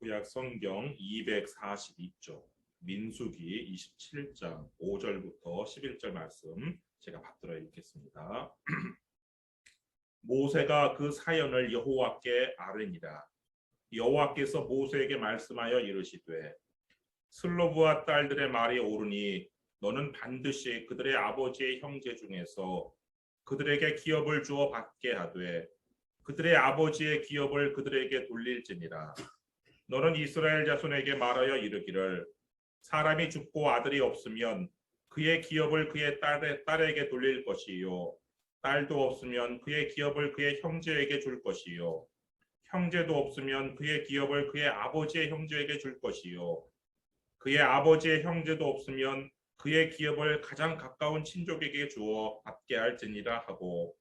구약 성경 242쪽 민수기 27장 5절부터 11절 말씀 제가 받들어 읽겠습니다. 모세가 그 사연을 여호와께 아뢰니라. 여호와께서 모세에게 말씀하여 이르시되 슬로브와 딸들의 말이 옳으니 너는 반드시 그들의 아버지의 형제 중에서 그들에게 기업을 주어 받게 하되 그들의 아버지의 기업을 그들에게 돌릴지니라. 너는 이스라엘 자손에게 말하여 이르기를 사람이 죽고 아들이 없으면 그의 기업을 그의 딸에게 돌릴 것이요 딸도 없으면 그의 기업을 그의 형제에게 줄 것이요 형제도 없으면 그의 기업을 그의 아버지의 형제에게 줄 것이요 그의 아버지의 형제도 없으면 그의 기업을 가장 가까운 친족에게 주어 받게 할지니라 하고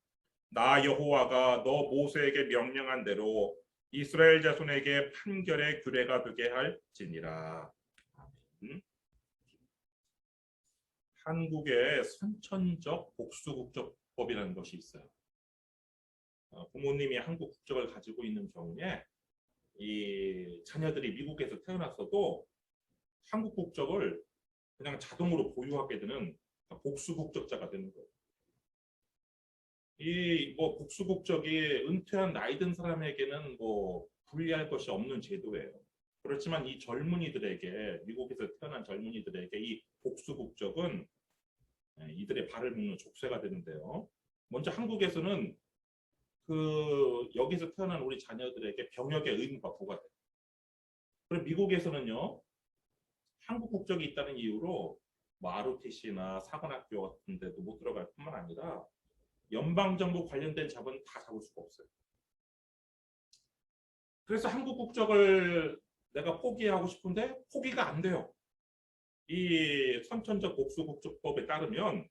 나 여호와가 너 모세에게 명령한 대로 이스라엘 자손에게 판결의 규례가 되게 할지니라. 한국의 선천적 복수국적법이라는 것이 있어요. 부모님이 한국 국적을 가지고 있는 경우에 이 자녀들이 미국에서 태어났어도 한국 국적을 그냥 자동으로 보유하게 되는 복수국적자가 되는 거예요. 이 복수국적이 은퇴한 나이 든 사람에게는 불리할 것이 없는 제도예요. 그렇지만 이 젊은이들에게 미국에서 태어난 젊은이들에게 이 복수국적은 이들의 발을 묶는 족쇄가 되는데요. 먼저 한국에서는 여기서 태어난 우리 자녀들에게 병역의 의무가 부과돼요. 그리고 미국에서는요. 한국 국적이 있다는 이유로 ROTC나 사관학교 같은 데도 못 들어갈 뿐만 아니라 연방정부 관련된 잡은 다 잡을 수가 없어요. 그래서 한국 국적을 내가 포기하고 싶은데 포기가 안 돼요. 이 선천적 복수국적법에 따르면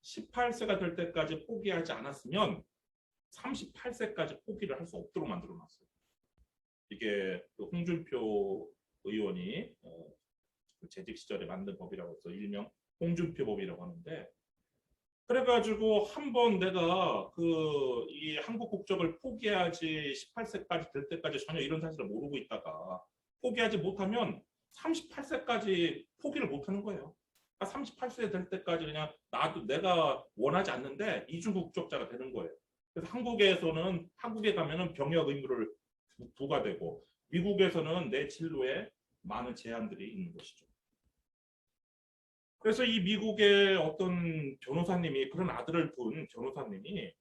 18세가 될 때까지 포기하지 않았으면 38세까지 포기를 할 수 없도록 만들어놨어요. 이게 홍준표 의원이 재직 시절에 만든 법이라고 해서 일명 홍준표법이라고 하는데 그래가지고 한번 내가 이 한국 국적을 포기하지 18세까지 될 때까지 전혀 이런 사실을 모르고 있다가 포기하지 못하면 38세까지 포기를 못하는 거예요. 그러니까 38세 될 때까지 그냥 나도 내가 원하지 않는데 이중 국적자가 되는 거예요. 그래서 한국에 가면은 병역 의무를 부과되고 미국에서는 내 진로에 많은 제한들이 있는 것이죠. 그래서 이 미국의 어떤 변호사님이 그런 아들을 둔 변호사님이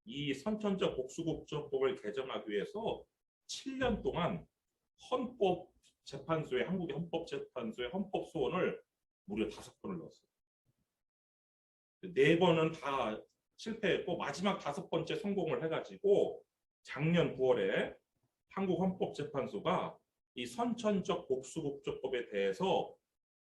이 선천적 복수국적법을 개정하기 위해서 7년 동안 한국의 헌법재판소에 헌법소원을 무려 5번을 넣었어요. 4번은 다 실패했고 마지막 5번째 성공을 해가지고 작년 9월에 한국 헌법재판소가 이 선천적 복수국적법에 대해서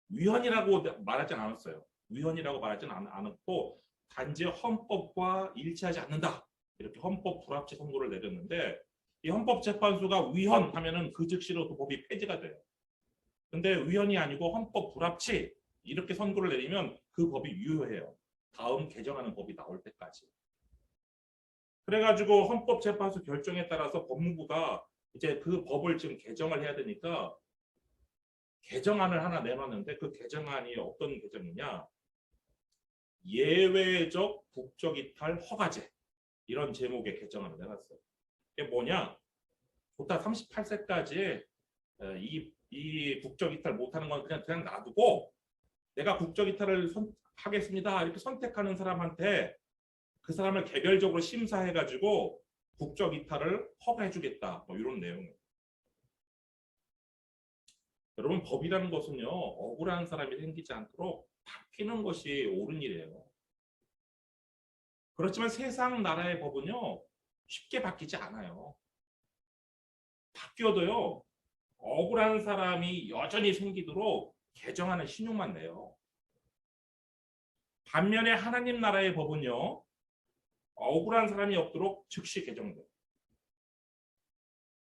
위헌이라고 말하진 않았어요. 위헌이라고 말하진 않았고 단지 헌법과 일치하지 않는다. 이렇게 헌법 불합치 선고를 내렸는데 이 헌법재판소가 위헌하면은 그 즉시로 그 법이 폐지가 돼요. 근데 위헌이 아니고 헌법 불합치 이렇게 선고를 내리면 그 법이 유효해요. 다음 개정하는 법이 나올 때까지. 그래가지고 헌법재판소 결정에 따라서 법무부가 이제 그 법을 지금 개정을 해야 되니까 개정안을 하나 내놨는데 그 개정안이 어떤 개정이냐 예외적 국적이탈 허가제 이런 제목의 개정안을 내놨어요. 이게 뭐냐 보다 38세까지 이 국적이탈 못하는 건 그냥 놔두고 내가 국적이탈을 하겠습니다 이렇게 선택하는 사람한테 그 사람을 개별적으로 심사해가지고 국적이탈을 허가해주겠다 이런 내용이에요. 여러분 법이라는 것은요 억울한 사람이 생기지 않도록 바뀌는 것이 옳은 일이에요. 그렇지만 세상 나라의 법은요 쉽게 바뀌지 않아요. 바뀌어도요 억울한 사람이 여전히 생기도록 개정하는 신용만 내요. 반면에 하나님 나라의 법은요 억울한 사람이 없도록 즉시 개정돼요.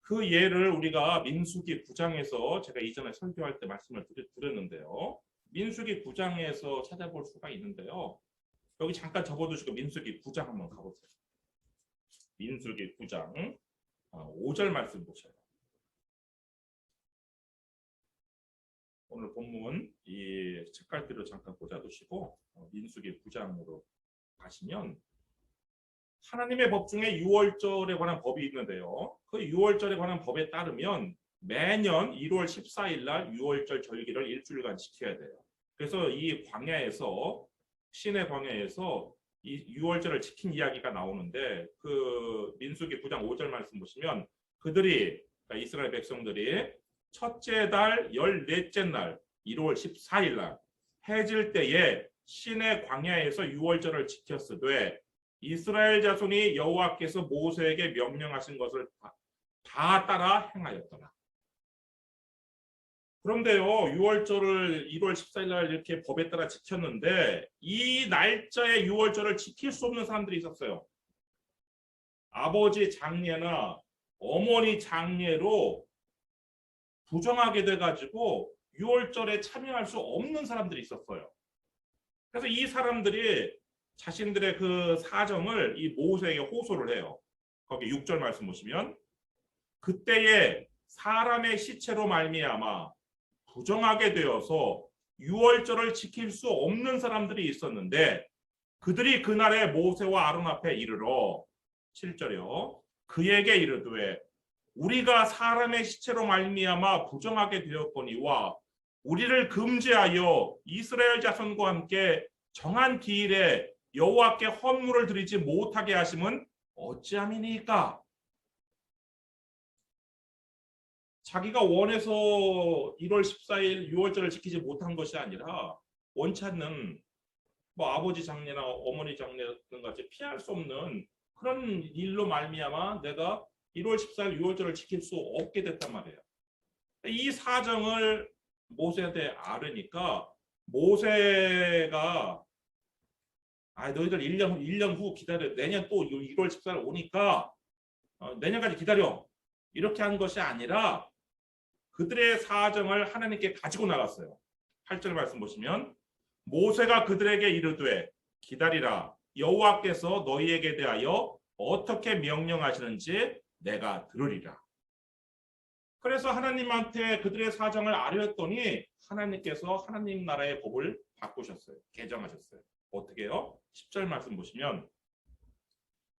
그 예를 우리가 민수기 9장에서 제가 이전에 설교할 때 말씀을 드렸는데요. 민수기 9장에서 찾아볼 수가 있는데요. 여기 잠깐 접어두시고 민수기 9장 한번 가보세요. 민수기 9장 5절 말씀 보셔요. 오늘 본문 이 책갈피로 잠깐 꽂아두시고 민수기 9장으로 가시면 하나님의 법 중에 유월절에 관한 법이 있는데요. 그 유월절에 관한 법에 따르면 매년 1월 14일 날 유월절 절기를 일주일간 지켜야 돼요. 그래서 이 광야에서 신의 광야에서 이 유월절을 지킨 이야기가 나오는데 그 민수기 9장 5절 말씀 보시면 그들이 그러니까 이스라엘 백성들이 첫째 달 14째 날 1월 14일 날 해질 때에 신의 광야에서 유월절을 지켰으되 이스라엘 자손이 여호와께서 모세에게 명령하신 것을 다 따라 행하였더라. 그런데요, 유월절을 1월 14일 날 이렇게 법에 따라 지켰는데 이 날짜에 유월절을 지킬 수 없는 사람들이 있었어요. 아버지 장례나 어머니 장례로 부정하게 돼가지고 유월절에 참여할 수 없는 사람들이 있었어요. 그래서 이 사람들이 자신들의 그 사정을 이 모세에게 호소를 해요. 거기 6절 말씀 보시면 그때에 사람의 시체로 말미암아 부정하게 되어서 유월절을 지킬 수 없는 사람들이 있었는데 그들이 그날에 모세와 아론 앞에 이르러 7절이요. 그에게 이르되 우리가 사람의 시체로 말미암아 부정하게 되었거니와 우리를 금지하여 이스라엘 자손과 함께 정한 기일에 여호와께 헌물을 드리지 못하게 하심은 어찌함이니까? 자기가 원해서 1월 14일 유월절을 지키지 못한 것이 아니라 원치 않는 뭐 아버지 장례나 어머니 장례 같은 같이 피할 수 없는 그런 일로 말미암아 내가 1월 14일 유월절을 지킬 수 없게 됐단 말이에요. 이 사정을 모세한테 아뢰니까 모세가 너희들 1년 후 기다려. 내년 또 1월 14일 오니까 내년까지 기다려. 이렇게 한 것이 아니라 그들의 사정을 하나님께 가지고 나갔어요. 8절 말씀 보시면 모세가 그들에게 이르되 기다리라. 여호와께서 너희에게 대하여 어떻게 명령하시는지 내가 들으리라. 그래서 하나님한테 그들의 사정을 아뢰었더니 하나님께서 하나님 나라의 법을 바꾸셨어요. 개정하셨어요. 어떻게요? 10절 말씀 보시면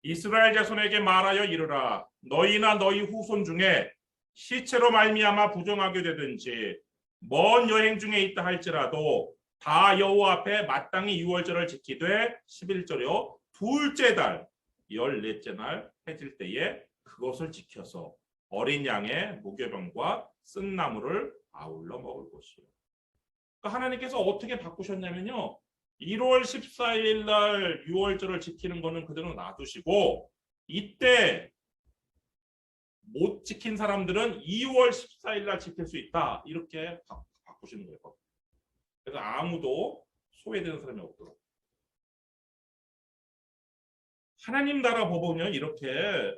이스라엘 자손에게 말하여 이르라. 너희나 너희 후손 중에 시체로 말미암아 부정하게 되든지 먼 여행 중에 있다 할지라도 다 여호와 앞에 마땅히 유월절을 지키되 11절이요. 둘째 달 14째 날 해질 때에 그것을 지켜서 어린 양의 무교병과 쓴 나물을 아울러 먹을 것이요. 그러니까 하나님께서 어떻게 바꾸셨냐면요. 1월 14일 날 유월절을 지키는 거는 그대로 놔두시고 이때 못 지킨 사람들은 2월 14일 날 지킬 수 있다. 이렇게 바꾸시는 거예요. 그래서 아무도 소외되는 사람이 없도록. 하나님 나라 법은요 이렇게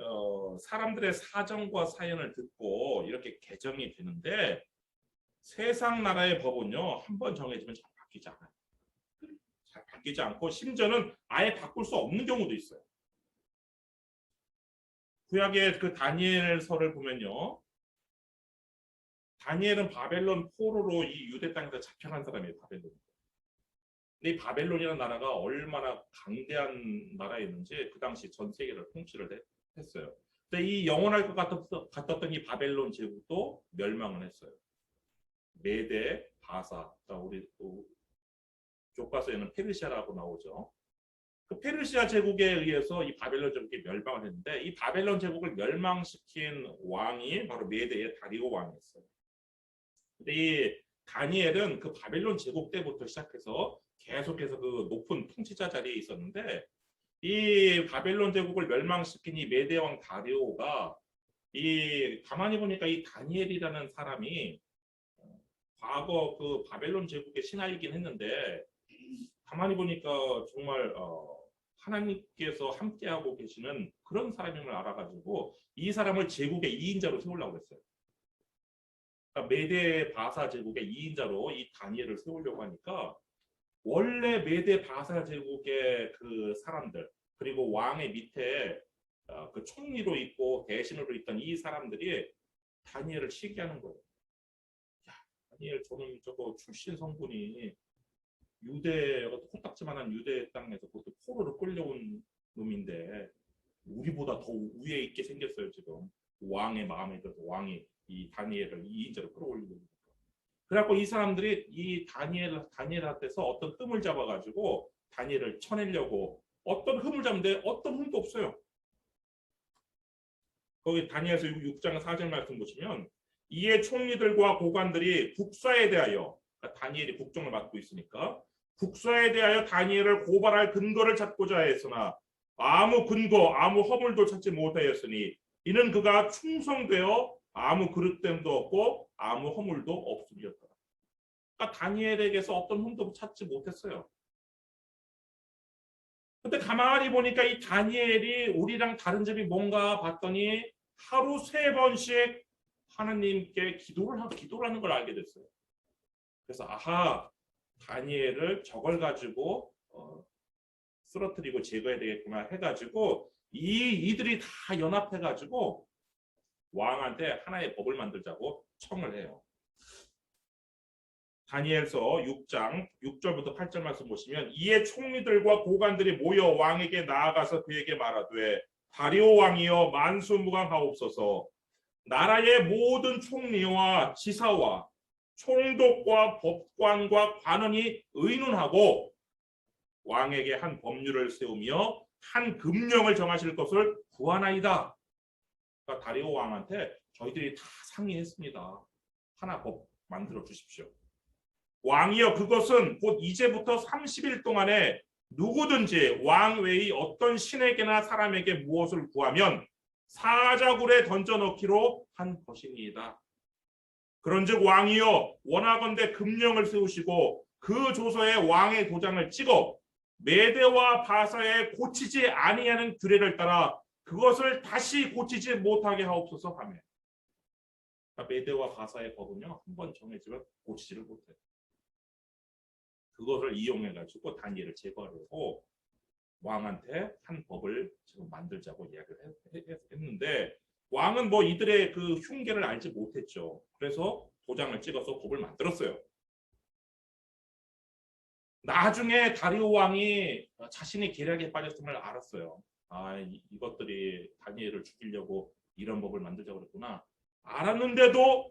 사람들의 사정과 사연을 듣고 이렇게 개정이 되는데 세상 나라의 법은요 한번 정해지면 잘 바뀌지 않아요. 잘 바뀌지 않고 심지어는 아예 바꿀 수 없는 경우도 있어요. 구약의 그 다니엘서를 보면요. 다니엘은 바벨론 포로로 이 유대 땅에서 잡혀간 사람이에요. 바벨론. 근데 이 바벨론이라는 나라가 얼마나 강대한 나라였는지 그 당시 전 세계를 통치를 했어요. 근데 이 영원할 것 같았던 이 바벨론 제국도 멸망을 했어요. 메데, 바사, 우리 또 교과서에는 페르시아라고 나오죠. 그 페르시아 제국에 의해서 이 바벨론 제국이 멸망을 했는데 이 바벨론 제국을 멸망시킨 왕이 바로 메데의 다리오 왕이었어요. 근데 이 다니엘은 그 바벨론 제국 때부터 시작해서 계속해서 그 높은 통치자 자리에 있었는데 이 바벨론 제국을 멸망시킨 이 메데 왕 다리오가 이 가만히 보니까 이 다니엘이라는 사람이 과거 그 바벨론 제국의 신하이긴 했는데 가만히 보니까 정말 하나님께서 함께하고 계시는 그런 사람임을 알아가지고 이 사람을 제국의 2인자로 세우려고 했어요. 그러니까 메데 바사 제국의 2인자로 이 다니엘을 세우려고 하니까 원래 메데 바사 제국의 그 사람들 그리고 왕의 밑에 그 총리로 있고 대신으로 있던 이 사람들이 다니엘을 시기하는 거예요. 야, 다니엘 저는 저거 출신 성분이 유대 코딱지만한 유대 땅에서 그것도 포로로 끌려온 놈인데 우리보다 더 위에 있게 생겼어요 지금. 왕의 마음에 들어서 왕이 이 다니엘을 2인자로 끌어올리고 있는 거예요. 그래갖고 이 사람들이 이 다니엘한테서 어떤 흠을 잡아가지고 다니엘을 쳐내려고 어떤 흠을 잡는데 어떤 흠도 없어요. 거기 다니엘서 6장 4절 말씀 보시면 이에 총리들과 고관들이 국사에 대하여, 그러니까 다니엘이 국정을 맡고 있으니까 국사에 대하여 다니엘을 고발할 근거를 찾고자 했으나 아무 근거 아무 허물도 찾지 못하였으니 이는 그가 충성되어 아무 그릇됨도 없고 아무 허물도 없음이었더라. 그러니까 다니엘에게서 어떤 흠도 찾지 못했어요. 근데 가만히 보니까 이 다니엘이 우리랑 다른 점이 뭔가 봤더니 하루 3번씩 하나님께 기도를 하는 걸 알게 됐어요. 그래서 아하, 다니엘을 저걸 가지고 쓰러뜨리고 제거해야 되겠구나 해가지고 이들이 다 연합해가지고 왕한테 하나의 법을 만들자고 청을 해요. 다니엘서 6장 6절부터 8절 말씀 보시면 이에 총리들과 고관들이 모여 왕에게 나아가서 그에게 말하되 다리오 왕이여 만수무강하옵소서. 나라의 모든 총리와 지사와 총독과 법관과 관원이 의논하고 왕에게 한 법률을 세우며 한 금령을 정하실 것을 구하나이다. 그러니까 다리오 왕한테 저희들이 다 상의했습니다. 하나 법 만들어 주십시오. 왕이여 그것은 곧 이제부터 30일 동안에 누구든지 왕 외의 어떤 신에게나 사람에게 무엇을 구하면 사자굴에 던져넣기로 한 것이니이다. 그런즉 왕이여 원하건대 금령을 세우시고 그 조서에 왕의 도장을 찍어 메대와 바사에 고치지 아니하는 규례를 따라 그것을 다시 고치지 못하게 하옵소서 하며. 메대와 바사의 법은요 한번 정해지면 고치지를 못해요. 그것을 이용해가지고 다니엘을 제거하려고 왕한테 한 법을 지금 만들자고 이야기를 했는데 왕은 뭐 이들의 그 흉계를 알지 못했죠. 그래서 도장을 찍어서 법을 만들었어요. 나중에 다리오 왕이 자신이 계략에 빠졌음을 알았어요. 아, 이것들이 다니엘을 죽이려고 이런 법을 만들자고 그랬구나. 알았는데도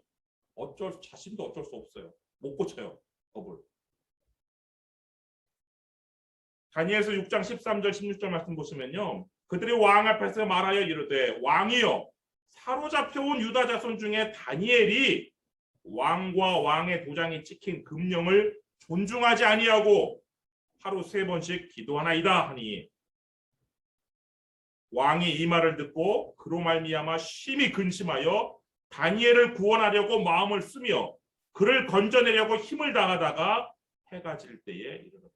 자신도 어쩔 수 없어요. 못 고쳐요, 법을. 다니엘서 6장 13절 16절 말씀 보시면요. 그들이 왕 앞에서 말하여 이르되 왕이여 사로잡혀온 유다 자손 중에 다니엘이 왕과 왕의 도장이 찍힌 금령을 존중하지 아니하고 하루 3번씩 기도하나이다 하니 왕이 이 말을 듣고 그로 말미암아 심히 근심하여 다니엘을 구원하려고 마음을 쓰며 그를 건져내려고 힘을 다하다가 해가 질 때에 이르렀다.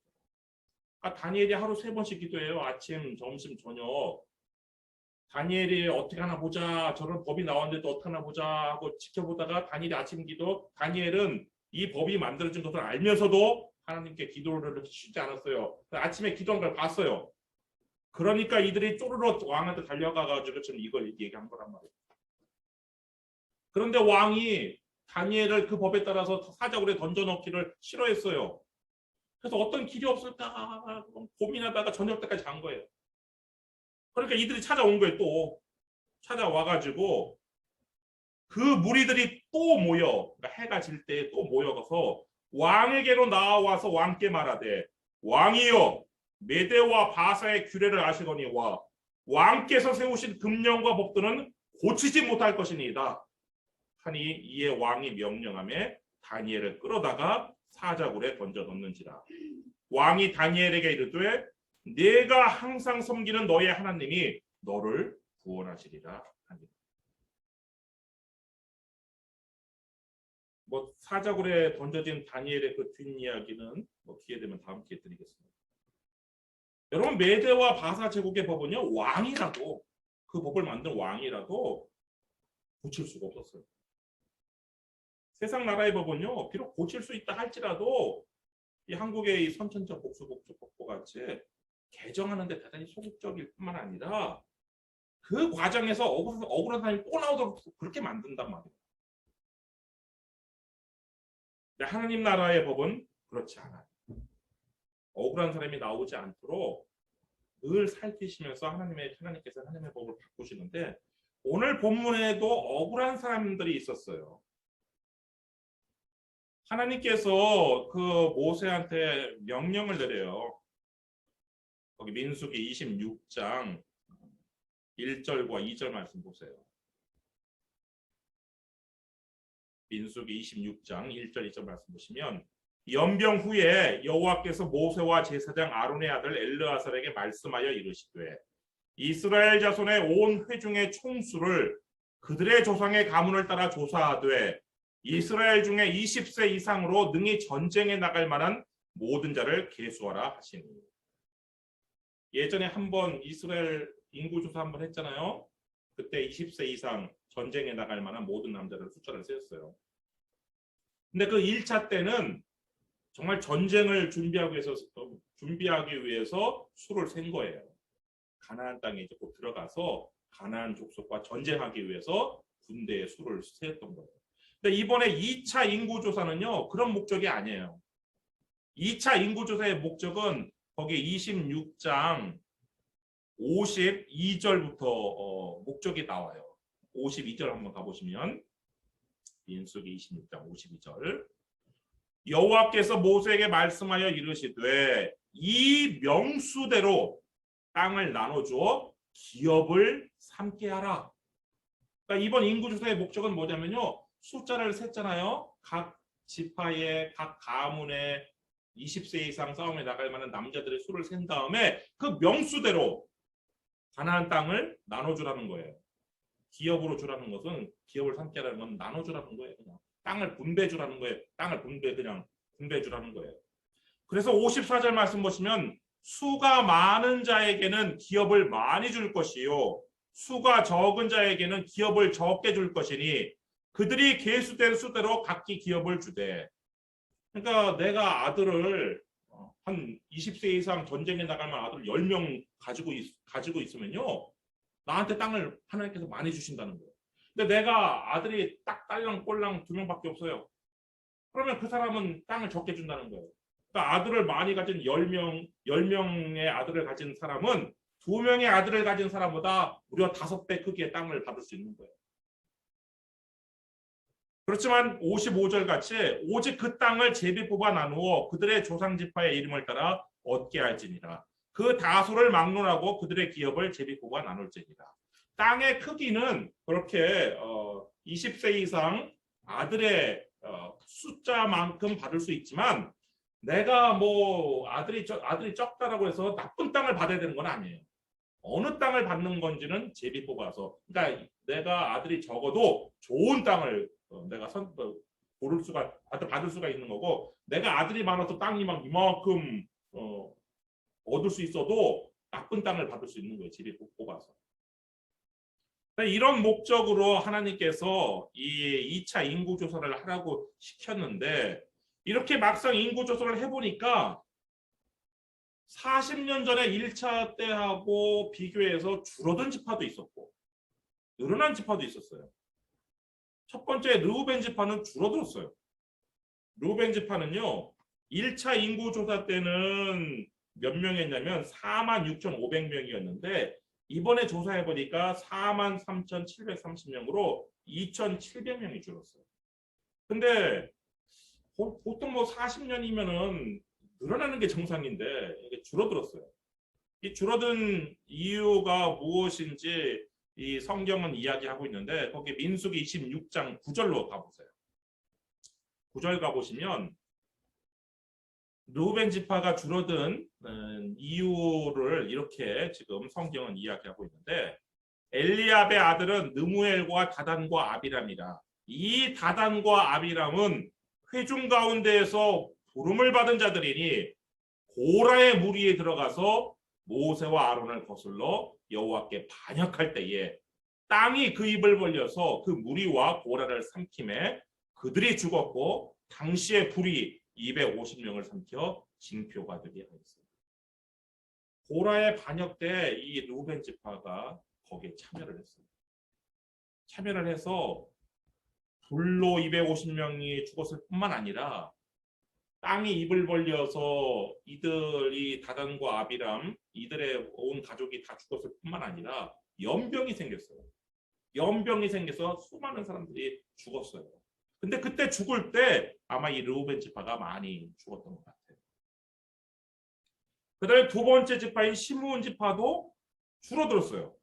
다니엘이 하루 3번씩 기도해요. 아침, 점심, 저녁. 다니엘이 어떻게 하나 보자. 저런 법이 나왔는데 어떻게 하나 보자 하고 지켜보다가 다니엘이 아침 기도. 다니엘은 이 법이 만들어진 것을 알면서도 하나님께 기도를 이렇게 쉬지 않았어요. 아침에 기도한 걸 봤어요. 그러니까 이들이 쪼르르 왕한테 달려가가지고 지금 이걸 얘기한 거란 말이에요. 그런데 왕이 다니엘을 그 법에 따라서 사자굴에 던져넣기를 싫어했어요. 그래서 어떤 길이 없을까 고민하다가 저녁 때까지 잔 거예요. 그러니까 이들이 찾아온 거예요. 또 찾아와가지고 그 무리들이 또 모여, 그러니까 해가 질 때 또 모여서 왕에게로 나와서 왕께 말하되 왕이여 메대와 바사의 규례를 아시거니와 왕께서 세우신 금령과 법도는 고치지 못할 것이니이다 하니 이에 왕이 명령하며 다니엘을 끌어다가 사자굴에 던져 넣는지라. 왕이 다니엘에게 이르되 내가 항상 섬기는 너의 하나님이 너를 구원하시리라 하니. 뭐 사자굴에 던져진 다니엘의 그 뒷이야기는 뭐 기회 되면 다음 기회에 드리겠습니다. 여러분 메대와 바사 제국의 법은요 왕이라도 그 법을 만든 왕이라도 고칠 수가 없었어요. 세상 나라의 법은요 비록 고칠 수 있다 할지라도 이 한국의 이 선천적 복수복조법과 같이 개정하는데 대단히 소극적일 뿐만 아니라 그 과정에서 억울한 사람이 또 나오도록 그렇게 만든단 말이에요. 근데 하나님 나라의 법은 그렇지 않아요. 억울한 사람이 나오지 않도록 늘 살피시면서 하나님께서 하나님의 법을 바꾸시는데 오늘 본문에도 억울한 사람들이 있었어요. 하나님께서 그 모세한테 명령을 내려요. 거기 민수기 26장 1절과 2절 말씀 보세요. 민수기 26장 1절 2절 말씀 보시면 연병 후에 여호와께서 모세와 제사장 아론의 아들 엘르아살에게 말씀하여 이르시되 이스라엘 자손의 온 회중의 총수를 그들의 조상의 가문을 따라 조사하되 이스라엘 중에 20세 이상으로 능히 전쟁에 나갈 만한 모든 자를 계수하라 하시니. 예전에 한번 이스라엘 인구 조사 한번 했잖아요. 그때 20세 이상 전쟁에 나갈 만한 모든 남자들 숫자를 세었어요. 근데 그 1차 때는 정말 전쟁을 준비하기 위해서 수를 센 거예요. 가나안 땅에 이제 곧 들어가서 가나안 족속과 전쟁하기 위해서 군대의 수를 세었던 거예요. 근데 이번에 2차 인구조사는요. 그런 목적이 아니에요. 2차 인구조사의 목적은 거기 26장 52절부터 목적이 나와요. 52절 한번 가보시면 민수기 26장 52절 여호와께서 모세에게 말씀하여 이르시되 이 명수대로 땅을 나눠주어 기업을 삼게 하라. 그러니까 이번 인구조사의 목적은 뭐냐면요. 숫자를 셌잖아요. 각 지파의 각 가문의 20세 이상 싸움에 나갈 만한 남자들의 수를 센 다음에 그 명수대로 가나안 땅을 나눠주라는 거예요. 기업으로 주라는 것은 기업을 삼게 하라는 건 나눠주라는 거예요. 그냥 땅을 분배주라는 거예요. 땅을 분배주라는 거예요. 그래서 54절 말씀 보시면 수가 많은 자에게는 기업을 많이 줄 것이요 수가 적은 자에게는 기업을 적게 줄 것이니 그들이 계수된 수대로 각기 기업을 주되. 그러니까 내가 아들을 한 20세 이상 전쟁에 나갈 만한 아들 10명 가지고 있으면요. 나한테 땅을 하나님께서 많이 주신다는 거예요. 근데 내가 아들이 딱 딸랑 꼴랑 2명밖에 없어요. 그러면 그 사람은 땅을 적게 준다는 거예요. 그러니까 아들을 많이 가진 10명의 아들을 가진 사람은 2명의 아들을 가진 사람보다 무려 5배 크기의 땅을 받을 수 있는 거예요. 그렇지만 55절 같이 오직 그 땅을 제비 뽑아 나누어 그들의 조상 지파의 이름을 따라 얻게 할지니라. 그 다수를 막론하고 그들의 기업을 제비 뽑아 나눌지니라. 땅의 크기는 그렇게 20세 이상 아들의 숫자만큼 받을 수 있지만 내가 뭐 아들이 적다라고 해서 나쁜 땅을 받아야 되는 건 아니에요. 어느 땅을 받는 건지는 제비 뽑아서. 그러니까 내가 아들이 적어도 좋은 땅을 내가 받을 수가 있는 거고 내가 아들이 많아서 땅이 막 이만큼 얻을 수 있어도 나쁜 땅을 받을 수 있는 거예요. 제비 뽑아서. 이런 목적으로 하나님께서 이 2차 인구조사를 하라고 시켰는데 이렇게 막상 인구조사를 해보니까 40년 전에 1차 때하고 비교해서 줄어든 지파도 있었고 늘어난 지파도 있었어요. 첫 번째 르우벤 지파는 줄어들었어요. 르우벤 지파는요. 1차 인구조사 때는 몇 명이었냐면 46,500명이었는데 이번에 조사해보니까 43,730명으로 2,700명이 줄었어요. 근데 보통 뭐 40년이면은 늘어나는 게 정상인데 이게 줄어들었어요. 이 줄어든 이유가 무엇인지 이 성경은 이야기하고 있는데 거기 민수기 26장 9절로 가보세요. 9절 가보시면 르우벤 지파가 줄어든 이유를 이렇게 지금 성경은 이야기하고 있는데 엘리압의 아들은 느무엘과 다단과 아비람이라. 이 다단과 아비람은 회중 가운데에서 부름을 받은 자들이니 고라의 무리에 들어가서 모세와 아론을 거슬러 여호와께 반역할 때에 땅이 그 입을 벌려서 그 무리와 고라를 삼킴에 그들이 죽었고 당시의 불이 250명을 삼켜 징표가 되게 하였습니다. 고라의 반역 때 이 르우벤 지파가 거기에 참여를 했습니다. 참여를 해서 불로 250명이 죽었을 뿐만 아니라 땅이 입을 벌려서 이들이 다단과 아비람 이들의 온 가족이 다 죽었을 뿐만 아니라 연병이 생겼어요. 연병이 생겨서 수많은 사람들이 죽었어요. 근데 그때 죽을 때 아마 이 르우벤 지파가 많이 죽었던 것 같아요. 그다음에 두 번째 지파인 시므온 지파도 줄어들었어요.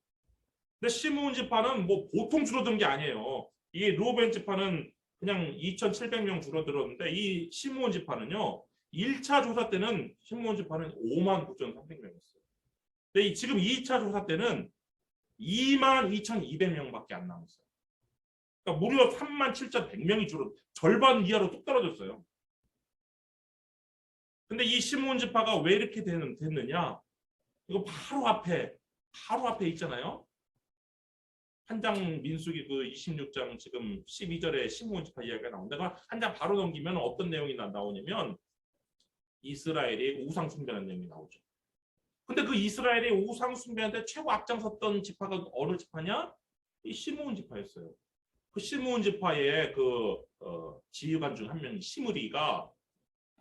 근데 시므온 지파는 뭐 보통 줄어든 게 아니에요. 이 르우벤 지파는 그냥 2,700명 줄어들었는데 이 시므온 지파는요. 1차 조사 때는 시므온 지파는 59,300명이었어요. 근데 지금 2차 조사 때는 22,200명밖에 안 남았어요. 그러니까 무려 37,100명이 절반 이하로 뚝 떨어졌어요. 근데 이 시므온 지파가 왜 이렇게 됐느냐? 이거 바로 앞에 있잖아요. 한 장 민수기 그 26장 지금 12절에 시므온 지파 이야기가 나오는데 한 장 바로 넘기면 어떤 내용이 나오냐면 이스라엘이 우상 숭배하는 내용이 나오죠. 근데 그 이스라엘이 우상 숭배하는데 최고 앞장섰던 지파가 어느 지파냐? 이 시므온 지파였어요. 그 시므온 지파의 그 지휘관 중 한 명이 시므리가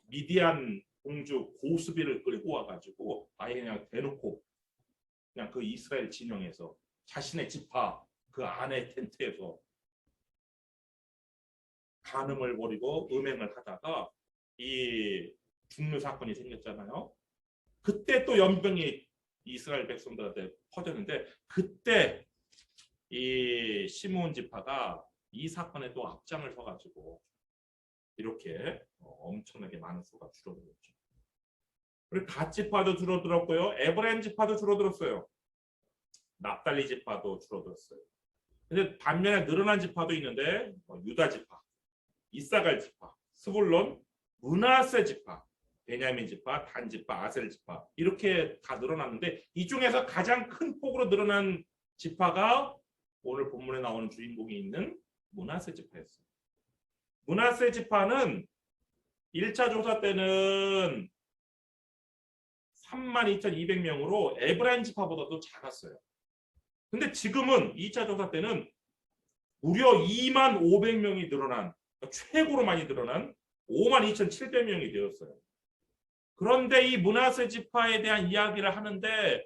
미디안 공주 고스비를 끌고 와가지고 아예 그냥 대놓고 그냥 그 이스라엘 진영에서 자신의 지파 그 안에 텐트에서 간음을 벌이고 음행을 하다가 이 죽는 사건이 생겼잖아요. 그때 또 연병이 이스라엘 백성들한테 퍼졌는데 그때 이 시므온 지파가 이 사건에 또 앞장을 서가지고 이렇게 엄청나게 많은 수가 줄어들었죠. 그리고 갓 지파도 줄어들었고요. 에브라임 지파도 줄어들었어요. 납달리 지파도 줄어들었어요. 근데 반면에 늘어난 지파도 있는데 유다 지파, 이사갈 지파, 스불론, 므낫세 지파, 베냐민 지파, 단 지파, 아셀 지파 이렇게 다 늘어났는데 이 중에서 가장 큰 폭으로 늘어난 지파가 오늘 본문에 나오는 주인공이 있는 므낫세 지파였어요. 므낫세 지파는 1차 조사 때는 32,200명으로 에브라임 지파보다도 작았어요. 근데 지금은 2차 조사 때는 무려 25,500명이 늘어난 최고로 많이 늘어난 52,700명이 되었어요. 그런데 이 므낫세 지파에 대한 이야기를 하는데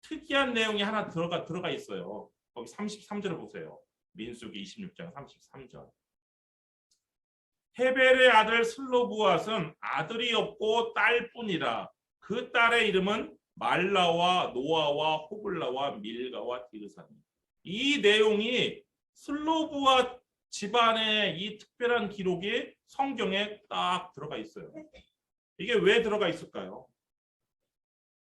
특이한 내용이 하나 들어가 있어요. 거기 33절을 보세요. 민수기 26장 33절. 헤벨의 아들 슬로브앗은 아들이 없고 딸뿐이라. 그 딸의 이름은 말라와 노아와 호블라와 밀가와 디르사니. 이 내용이 슬로브앗 집안의 이 특별한 기록이 성경에 딱 들어가 있어요. 이게 왜 들어가 있을까요?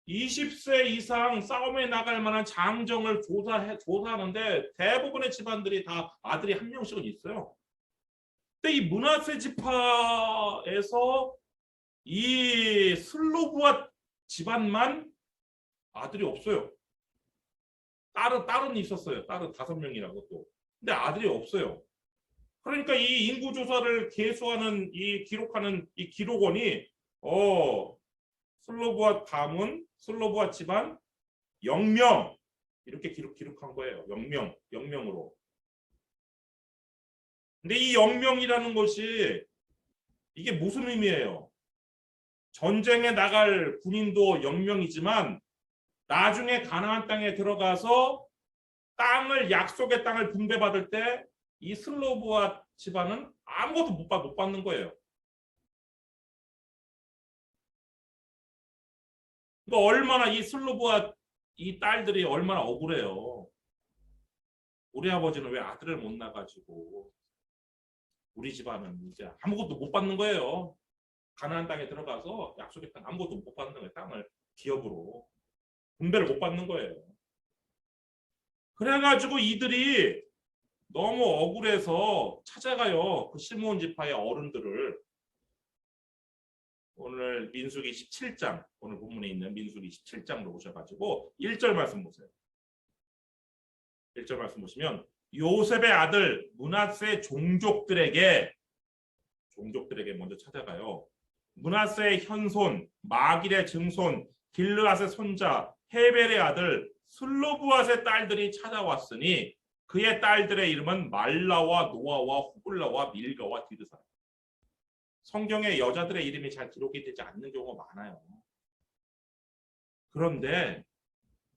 20세 이상 싸움에 나갈 만한 장정을 조사하는데 대부분의 집안들이 다 아들이 한 명씩은 있어요. 근데 이 므낫세 지파에서 이 슬로브앗 집안만 아들이 없어요. 딸은 있었어요. 딸은 5명이라고 또. 근데 아들이 없어요. 그러니까 이 인구 조사를 계수하는 기록하는 이 기록원이 슬로브앗 가문, 슬로브앗 집안 0명 이렇게 기록한 거예요. 0명으로. 근데 이 0명이라는 것이 이게 무슨 의미예요? 전쟁에 나갈 군인도 0명이지만 나중에 가나안 땅에 들어가서 약속의 땅을 분배받을 때 이 슬로브앗 집안은 아무것도 못 받는 거예요. 그러니까 얼마나 이 슬로브앗 이 딸들이 얼마나 억울해요. 우리 아버지는 왜 아들을 못 낳아가지고 우리 집안은 이제 아무것도 못 받는 거예요. 가나안 땅에 들어가서 약속의 땅 아무것도 못 받는 거예요. 땅을 기업으로 분배를 못 받는 거예요. 그래가지고 이들이 너무 억울해서 찾아가요. 그 시므온 지파의 어른들을. 오늘 민수기 17장, 오늘 본문에 있는 민수기 17장으로 오셔가지고 1절 말씀 보세요. 1절 말씀 보시면 요셉의 아들 므낫세 종족들에게 먼저 찾아가요. 므낫세의 현손, 마길의 증손, 길르앗의 손자, 헤벨의 아들 슬로브앗의 딸들이 찾아왔으니 그의 딸들의 이름은 말라와 노아와 호글라와 밀가와 디르사. 성경에 여자들의 이름이 잘 기록이 되지 않는 경우가 많아요. 그런데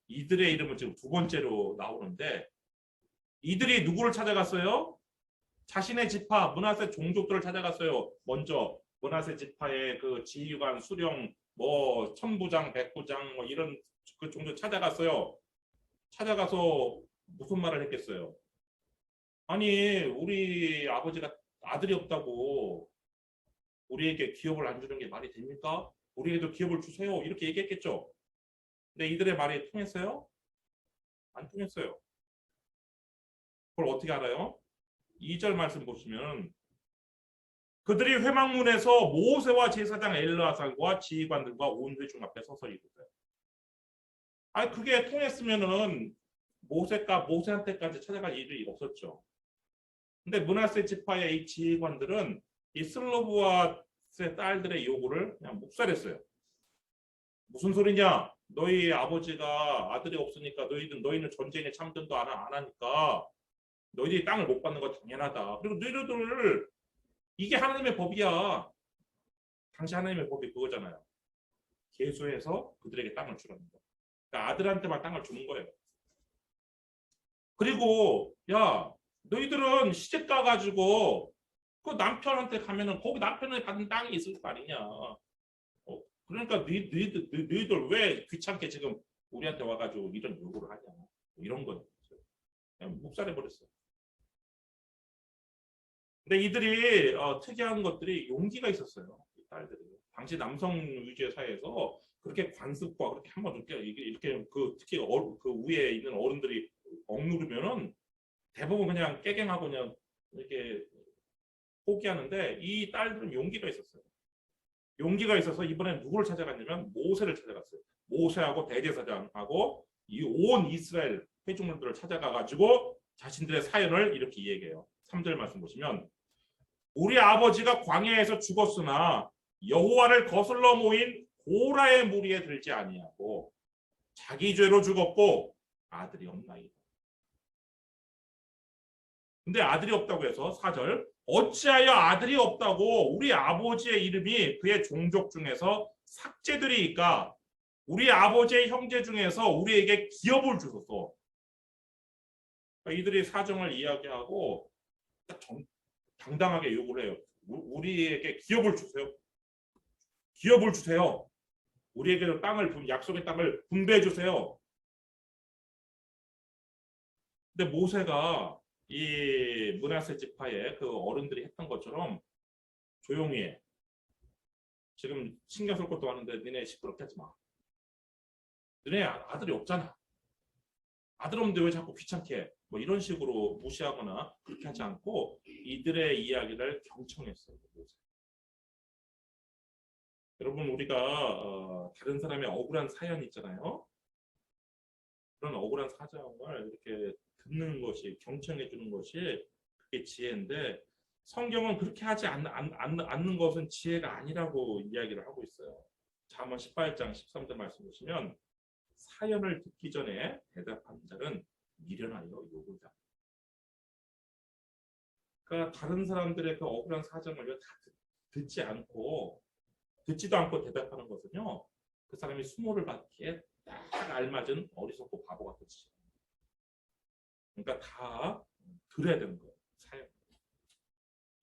이들의 이름은 지금 두 번째로 나오는데 이들이 누구를 찾아갔어요? 자신의 지파 므낫세 종족들을 찾아갔어요. 먼저 므낫세 지파의 그 지휘관 수령 뭐 천부장 백부장 뭐 이런 그 종족 찾아갔어요. 찾아가서 무슨 말을 했겠어요? 아니 우리 아버지가 아들이 없다고 우리에게 기업을 안 주는 게 말이 됩니까? 우리에게도 기업을 주세요. 이렇게 얘기했겠죠. 근데 이들의 말이 통했어요? 안 통했어요. 그걸 어떻게 알아요? 2절 말씀 보시면 그들이 회막문에서 모세와 제사장 엘르아살과 지휘관들과 온 회중 앞에 서서 이르되. 아니 그게 통했으면은 모세한테까지 찾아갈 일이 없었죠. 근데 므낫세 지파의 이 지휘관들은 이 슬로브앗의 딸들의 요구를 그냥 묵살했어요. 무슨 소리냐? 너희 아버지가 아들이 없으니까 너희는 전쟁에 참전도 안 하니까 너희들이 땅을 못 받는 거 당연하다. 그리고 너희들 이게 하나님의 법이야. 당시 하나님의 법이 그거잖아요. 계수해서 그들에게 땅을 주라는 거. 그러니까 아들한테만 땅을 주는 거예요. 그리고 야 너희들은 시집 가가지고 그 남편한테 가면은 거기 남편이 받은 땅이 있을 거 아니냐. 그러니까 너희들 왜 귀찮게 지금 우리한테 와가지고 이런 요구를 하냐. 이런 거 그냥 묵살해 버렸어. 근데 이들이 특이한 것들이 용기가 있었어요. 이 딸들이 당시 남성 위주의 사회에서 그렇게 관습과 그렇게 한번 이렇게 그 특히 그 위에 있는 어른들이 억누르면은 대부분 그냥 깨갱하고 그냥 이렇게 포기하는데 이 딸들은 용기가 있었어요. 용기가 있어서 이번에 누구를 찾아갔냐면 모세를 찾아갔어요. 모세하고 대제사장하고 이 온 이스라엘 회중들을 찾아가 가지고 자신들의 사연을 이렇게 얘기해요. 3절 말씀 보시면 우리 아버지가 광야에서 죽었으나 여호와를 거슬러 모인 고라의 무리에 들지 아니하고 자기 죄로 죽었고 아들이 없나이다. 근데 아들이 없다고 해서 4절 어찌하여 아들이 없다고 우리 아버지의 이름이 그의 종족 중에서 삭제되리이까 우리 아버지의 형제 중에서 우리에게 기업을 주소서. 그러니까 이들이 사정을 이야기하고 당당하게 요구를 해요. 우리에게 기업을 주세요. 기업을 주세요. 우리에게 땅을 약속의 땅을 분배해 주세요. 근데 모세가 이 므낫세 지파의 그 어른들이 했던 것처럼 조용히 해. 지금 신경 쓸 것도 많은데 니네 시끄럽게 하지 마. 너네 아들이 없잖아. 아들 없는데 왜 자꾸 귀찮게 해? 뭐 이런 식으로 무시하거나 그렇게 하지 않고 이들의 이야기를 경청했어요. 여러분 우리가 다른 사람의 억울한 사연 있잖아요. 그런 억울한 사정을 이렇게 듣는 것이 경청해 주는 것이 그게 지혜인데 성경은 그렇게 하지 않는 것은 지혜가 아니라고 이야기를 하고 있어요. 잠언 18장 13절 말씀 보시면 사연을 듣기 전에 대답한 자는 미련하여 욕을 다. 그러니까 다른 사람들의 그 억울한 사정을 다 듣지도 않고 대답하는 것은요. 그 사람이 수모를 받기에 딱 알맞은 어리석고 바보 같은 짓. 그러니까 다 들어야 되는 거예요. 사연.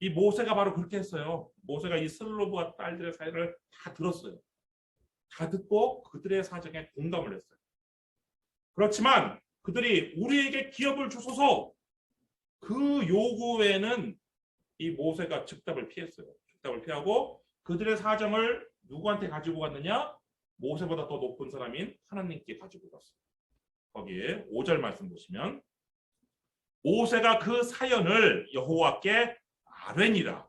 이 모세가 바로 그렇게 했어요. 모세가 이 슬로브와 딸들의 사연을 다 들었어요. 다 듣고 그들의 사정에 공감을 했어요. 그렇지만 그들이 우리에게 기업을 주소서 그 요구에는 이 모세가 즉답을 피했어요. 즉답을 피하고 그들의 사정을 누구한테 가지고 갔느냐? 모세보다 더 높은 사람인 하나님께 가지고 갔어요. 거기에 5절 말씀 보시면 모세가 그 사연을 여호와께 아뢰니라.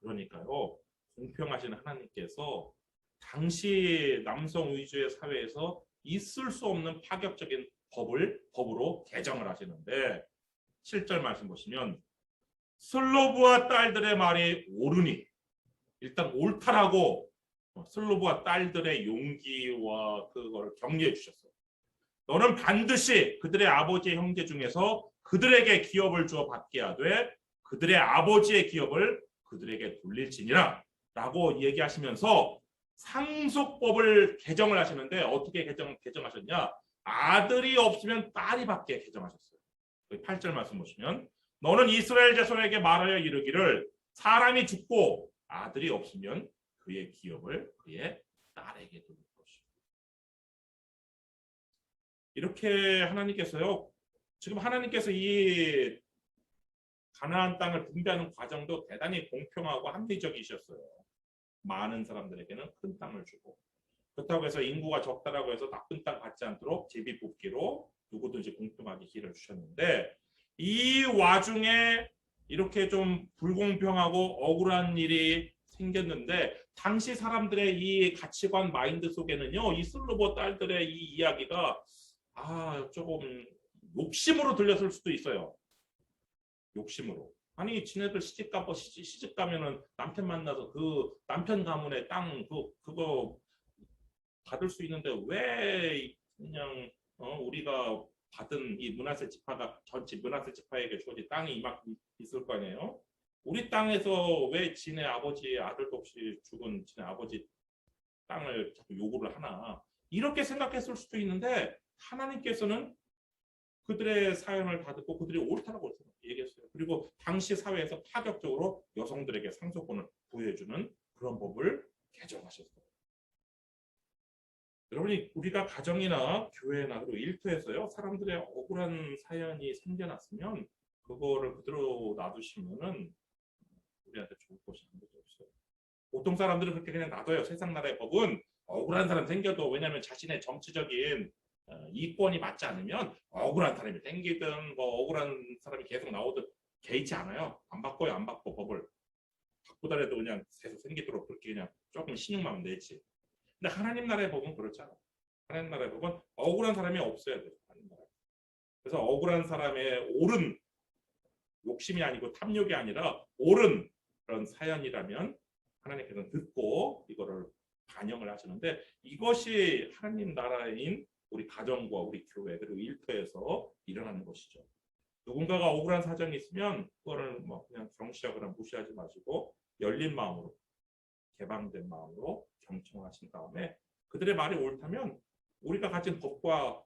그러니까요. 공평하신 하나님께서 당시 남성 위주의 사회에서 있을 수 없는 파격적인 법으로 개정을 하시는데 7절 말씀 보시면 슬로브와 딸들의 말이 옳으니 일단 옳다라고 슬로브와 딸들의 용기와 그거를 격려해 주셨어요. 너는 반드시 그들의 아버지의 형제 중에서 그들에게 기업을 주어 받게 하되 그들의 아버지의 기업을 그들에게 돌릴지니라 라고 얘기하시면서 상속법을 개정을 하시는데 어떻게 개정하셨냐? 아들이 없으면 딸이 받게 개정하셨어요. 8절 말씀 보시면 너는 이스라엘 자손에게 말하여 이르기를 사람이 죽고 아들이 없으면 그의 기업을 그의 딸에게 돌릴 것이다. 이렇게 하나님께서요. 지금 하나님께서 이 가나안 땅을 분배하는 과정도 대단히 공평하고 합리적이셨어요. 많은 사람들에게는 큰 땅을 주고 그렇다고 해서 인구가 적다라고 해서 나쁜 땅 받지 않도록 제비뽑기로 누구든지 공평하게 기회를 주셨는데 이 와중에 이렇게 좀 불공평하고 억울한 일이 생겼는데 당시 사람들의 이 가치관 마인드 속에는요 이 슬로버 딸들의 이 이야기가 조금 욕심으로 들렸을 수도 있어요. 욕심으로. 아니 지네들 시집 가면은 남편 만나서 그 남편 가문의 땅 그거 받을 수 있는데 왜 그냥 우리가 받은 이 므낫세 지파가 전체 므낫세 지파에게 주어진 땅이 이만큼 있을 거 아니에요? 우리 땅에서 왜 지네 아버지 아들도 없이 죽은 지네 아버지 땅을 자꾸 요구를 하나? 이렇게 생각했을 수도 있는데 하나님께서는 그들의 사연을 다 듣고 그들이 옳다라고 얘기했어요. 그리고 당시 사회에서 파격적으로 여성들에게 상속권을 부여해주는 그런 법을 개정하셨어요. 여러분이 우리가 가정이나 교회나 그리고 일터에서요 사람들의 억울한 사연이 생겨났으면 그거를 그대로 놔두시면은 우리한테 좋을 것이 아무것도 없어요. 보통 사람들은 그렇게 그냥 놔둬요. 세상 나라의 법은 억울한 사람 생겨도 왜냐하면 자신의 정치적인 이권이 맞지 않으면 억울한 사람이 생기든 뭐 억울한 사람이 계속 나오든 개의치 않아요. 안 바꿔요. 안 바꿔 법을. 바꾸더라도 그냥 계속 생기도록 그렇게 그냥 조금 신용만 내지. 근데 하나님 나라의 법은 그렇지 않아요. 하나님 나라의 법은 억울한 사람이 없어야 돼요. 하나님 나라에. 그래서 억울한 사람의 옳은 욕심이 아니고 탐욕이 아니라 옳은 그런 사연이라면 하나님께서는 듣고 이거를 반영을 하시는데 이것이 하나님 나라인 우리 가정과 우리 교회 그리고 일터에서 일어나는 것이죠. 누군가가 억울한 사정이 있으면 그거를 뭐 그냥 경시하거나 무시하지 마시고 열린 마음으로 개방된 마음으로 경청하신 다음에 그들의 말이 옳다면 우리가 가진 법과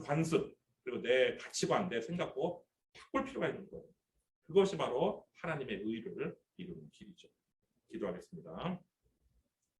관습 그리고 내 가치관 내 생각도 바꿀 필요가 있는 거예요. 그것이 바로 하나님의 의를 이루는 길이죠. 기도하겠습니다.